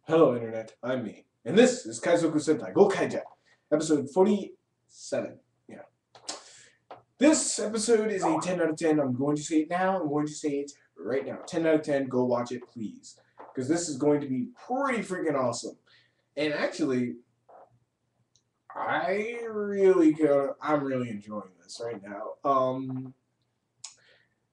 Hello, Internet. I'm me. And this is Kaizoku Sentai Gokaiger, episode 47. Yeah. This episode is a 10 out of 10. I'm going to say it now. I'm going to say it right now. 10 out of 10. Go watch it, please. Because this is going to be pretty freaking awesome. And actually, I'm really enjoying this right now.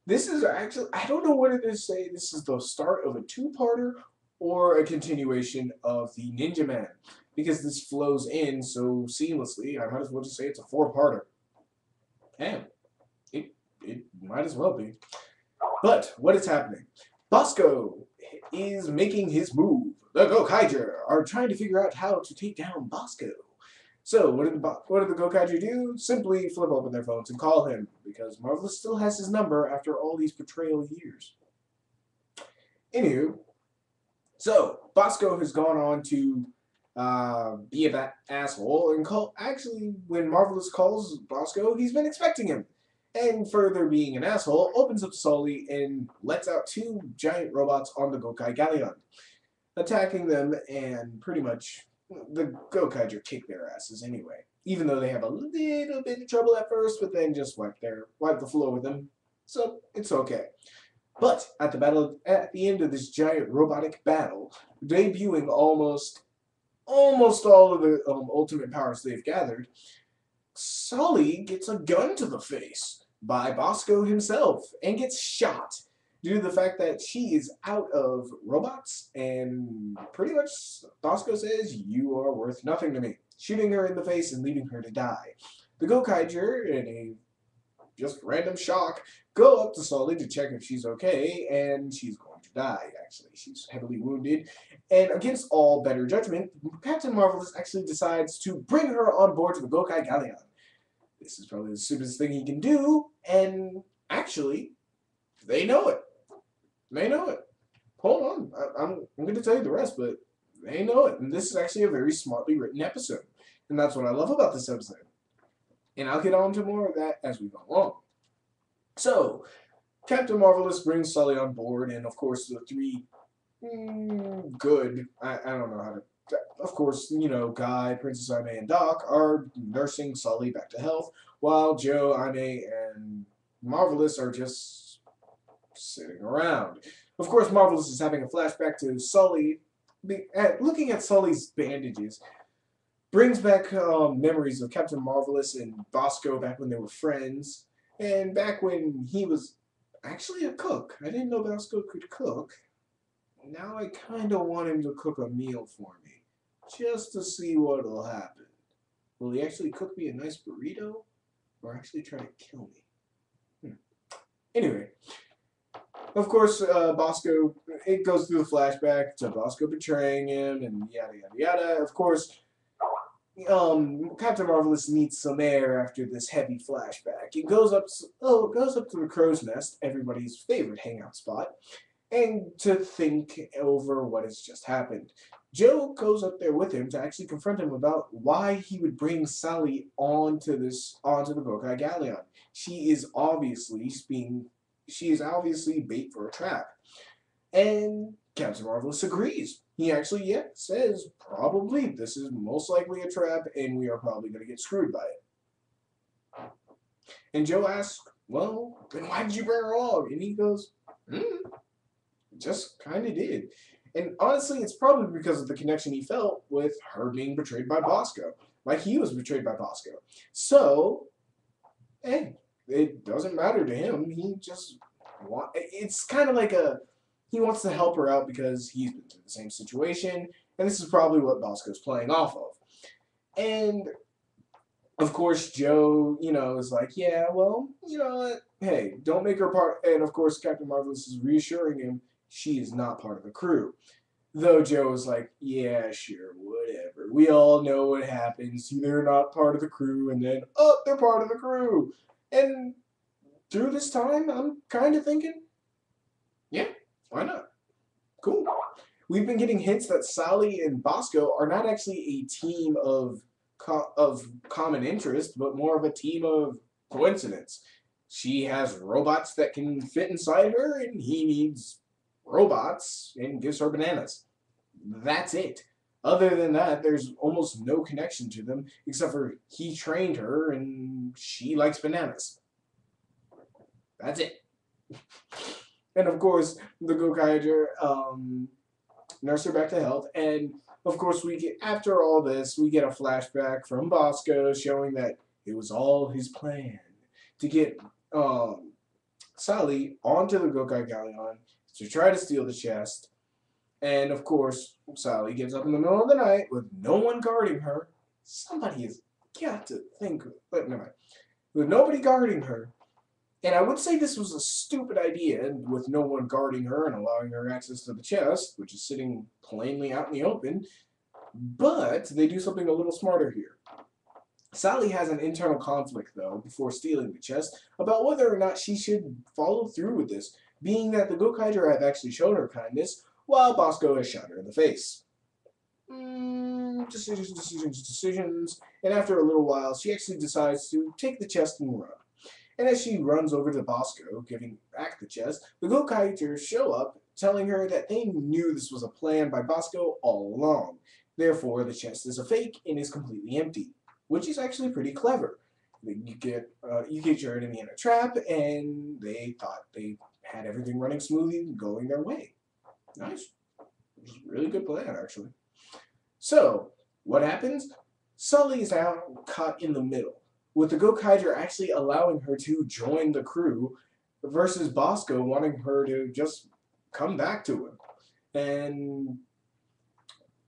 This is actually, I don't know whether to say this is the start of a two-parter or a continuation of the Ninja Man, because this flows in so seamlessly. I might as well just say it's a four-parter. And it might as well be. But what is happening? Bosco is making his move. The Gokaiger are trying to figure out how to take down Bosco. So what did the Gokaiger do? Simply flip open their phones and call him, because Marvelous still has his number after all these betrayal years. Anywho, so Bosco has gone on to be a asshole and call. Actually, when Marvelous calls Bosco, he's been expecting him, and further being an asshole, opens up Sully and lets out two giant robots on the Gokai Galleon, attacking them, and pretty much the Gokaiger kick their asses anyway. Even though they have a little bit of trouble at first, but then just wipe the floor with them, so it's okay. But at the end of this giant robotic battle, debuting almost all of the ultimate powers they've gathered, Sully gets a gun to the face by Bosco himself and gets shot due to the fact that she is out of robots, and pretty much Bosco says, "You are worth nothing to me," shooting her in the face and leaving her to die. The Gokaiger, in a just random shock, go up to Sully to check if she's okay, and she's going to die, actually. She's heavily wounded. And against all better judgment, Captain Marvelous actually decides to bring her on board to the Gokai Galleon. This is probably the stupidest thing he can do, and actually, they know it. They know it. Hold on, I'm going to tell you the rest, but they know it. And this is actually a very smartly written episode. And that's what I love about this episode. And I'll get on to more of that as we go along. So, Captain Marvelous brings Sully on board, and of course the three I don't know how to, of course, Guy, Princess Aime, and Doc are nursing Sully back to health, while Joe, Aime, and Marvelous are just sitting around. Of course, Marvelous is having a flashback to Sully, looking at Sully's bandages, brings back memories of Captain Marvelous and Bosco back when they were friends, and back when he was actually a cook. I didn't know Bosco could cook. Now I kind of want him to cook a meal for me, just to see what'll happen. Will he actually cook me a nice burrito, or actually try to kill me? Anyway, of course, Bosco, it goes through the flashback to Bosco betraying him, and yada yada yada. Of course, Captain Marvelous needs some air after this heavy flashback. It goes up to the crow's nest, everybody's favorite hangout spot, and to think over what has just happened. Joe goes up there with him to actually confront him about why he would bring Sally onto the Gokai Galleon. She is obviously bait for a trap. And Captain Marvelous agrees. He actually, says, probably this is most likely a trap, and we are probably going to get screwed by it. And Joe asks, well, then why did you bring her along? And he goes, just kind of did. And honestly, it's probably because of the connection he felt with her being betrayed by Bosco. Like he was betrayed by Bosco. So, hey, it doesn't matter to him. He just it's kind of like he wants to help her out because he's been through the same situation, and this is probably what Bosco's playing off of. And of course, Joe, is like, yeah, well, you know what? Hey, don't make her part. And of course, Captain Marvelous is reassuring him she is not part of the crew. Though Joe is like, yeah, sure, whatever. We all know what happens. They're not part of the crew, and then, they're part of the crew. And through this time, I'm kind of thinking, yeah, why not? Cool. We've been getting hints that Sally and Bosco are not actually a team of common interest, but more of a team of coincidence. She has robots that can fit inside her, and he needs robots and gives her bananas. that's it. Other than that, there's almost no connection to them, except for he trained her and she likes bananas. That's it. And of course, the Gokaiger nurse her back to health. And of course, we get after all this, we get a flashback from Bosco showing that it was all his plan to get Sally onto the Gokai Galleon to try to steal the chest. And of course, Sally gets up in the middle of the night with no one guarding her. Somebody has got to think, but never mind. With nobody guarding her. And I would say this was a stupid idea, with no one guarding her and allowing her access to the chest, which is sitting plainly out in the open. But they do something a little smarter here. Sally has an internal conflict, though, before stealing the chest, about whether or not she should follow through with this, being that the Gokaiger have actually shown her kindness, while Bosco has shot her in the face. Decisions. And after a little while, she actually decides to take the chest and run. And as she runs over to Bosco, giving back the chest, the Gokaigers show up, telling her that they knew this was a plan by Bosco all along. Therefore, the chest is a fake and is completely empty, which is actually pretty clever. You get your enemy in a trap, and they thought they had everything running smoothly and going their way. Nice. It was a really good plan, actually. So, what happens? Sully is now caught in the middle, with the Gokaiger actually allowing her to join the crew versus Bosco wanting her to just come back to him. And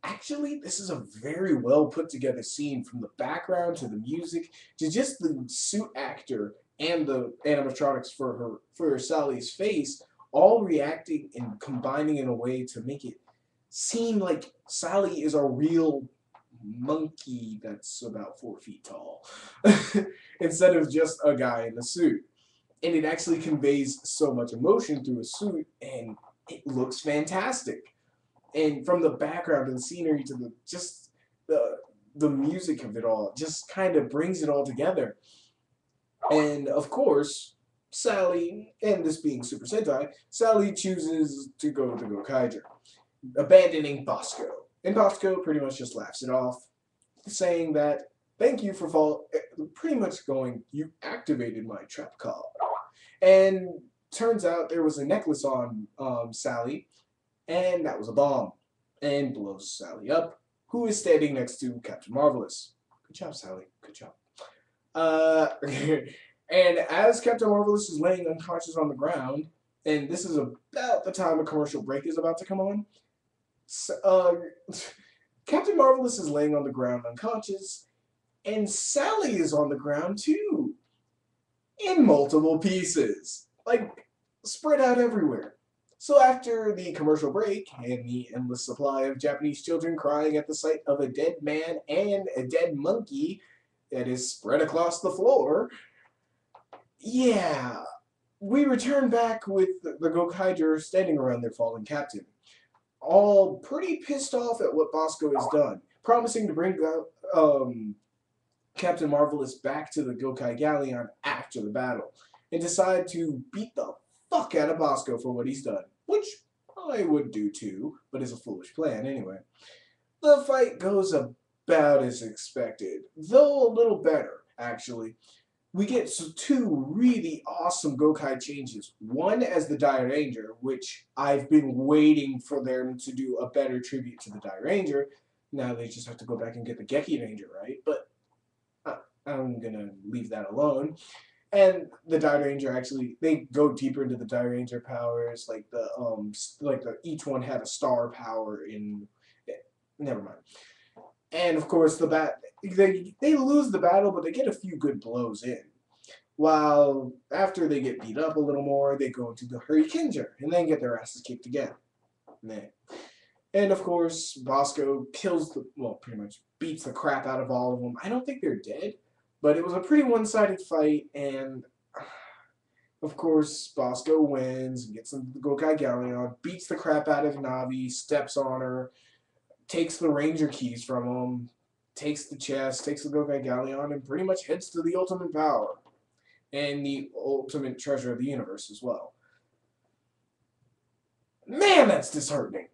actually, this is a very well put together scene, from the background to the music to just the suit actor and the animatronics for Sally's face, all reacting and combining in a way to make it seem like Sally is a real monkey that's about 4 feet tall instead of just a guy in a suit. And it actually conveys so much emotion through a suit, and it looks fantastic. And from the background and the scenery to the music of it all, just kind of brings it all together. And of course, Sally, and this being Super Sentai, Sally chooses to go with the Gokaiger, abandoning Bosco. And Bosco pretty much just laughs it off, saying that, thank you for pretty much going, you activated my trap card. And turns out there was a necklace on Sally, and that was a bomb, and blows Sally up, who is standing next to Captain Marvelous. Good job, Sally. Good job. And as Captain Marvelous is laying unconscious on the ground, and this is about the time a commercial break is about to come on, Captain Marvelous is laying on the ground unconscious, and Sally is on the ground too, in multiple pieces, like spread out everywhere. So after the commercial break and the endless supply of Japanese children crying at the sight of a dead man and a dead monkey that is spread across the floor, yeah, we return back with the Gokaiger standing around their fallen captain, all pretty pissed off at what Bosco has done, promising to bring Captain Marvelous back to the Gokai Galleon after the battle, and decide to beat the fuck out of Bosco for what he's done, which I would do too, but is a foolish plan anyway. The fight goes about as expected, though a little better, actually. We get two really awesome Gokai changes. One as the Dire Ranger, which I've been waiting for them to do a better tribute to the Dire Ranger. Now they just have to go back and get the Geki Ranger right, but I'm gonna leave that alone. And the Dire Ranger actually, they go deeper into the Dire Ranger powers, like each one had a star power in. Never mind. And of course, they lose the battle, but they get a few good blows in. While after they get beat up a little more, they go into the Hurricaneger and then get their asses kicked again. And of course, Bosco pretty much beats the crap out of all of them. I don't think they're dead, but it was a pretty one-sided fight, and of course, Bosco wins and gets into the Gokai Galleon, beats the crap out of Navi, steps on her, takes the Ranger keys from him, takes the chest, takes the Gokai Galleon, and pretty much heads to the ultimate power. And the ultimate treasure of the universe as well. Man, that's disheartening.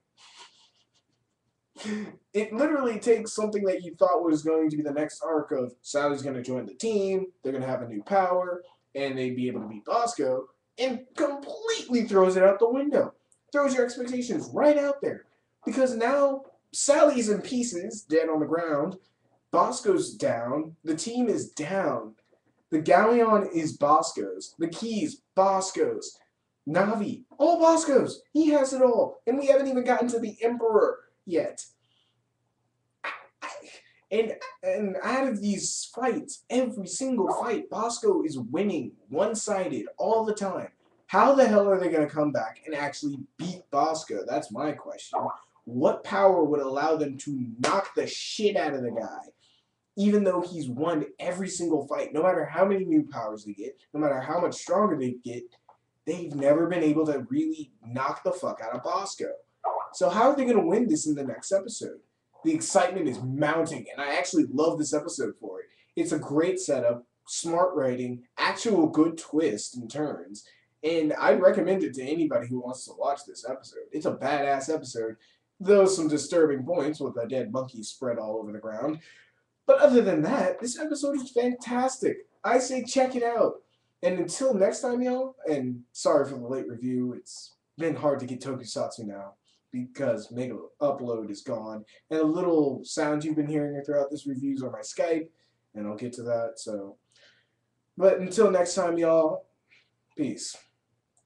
It literally takes something that you thought was going to be the next arc of Sally's going to join the team, they're going to have a new power, and they'd be able to beat Bosco, and completely throws it out the window. Throws your expectations right out there. Because now Sally's in pieces, dead on the ground, Bosco's down, the team is down. The Galleon is Bosco's, the keys, Bosco's. Navi, all Bosco's. He has it all. And we haven't even gotten to the Emperor yet. And out of these fights, every single fight, Bosco is winning one-sided all the time. How the hell are they going to come back and actually beat Bosco? That's my question. What power would allow them to knock the shit out of the guy, even though he's won every single fight? No matter how many new powers they get, no matter how much stronger they get, they've never been able to really knock the fuck out of Bosco. So how are they going to win this in the next episode? The excitement is mounting, and I actually love this episode for it. It's a great setup, smart writing, actual good twists and turns, and I'd recommend it to anybody who wants to watch this episode. It's a badass episode, though some disturbing points with a dead monkey spread all over the ground. But other than that, this episode is fantastic. I say check it out. And until next time, y'all, and sorry for the late review, it's been hard to get Tokusatsu now because Mega Upload is gone. And the little sounds you've been hearing throughout this reviews are my Skype, and I'll get to that. So, but until next time, y'all, peace.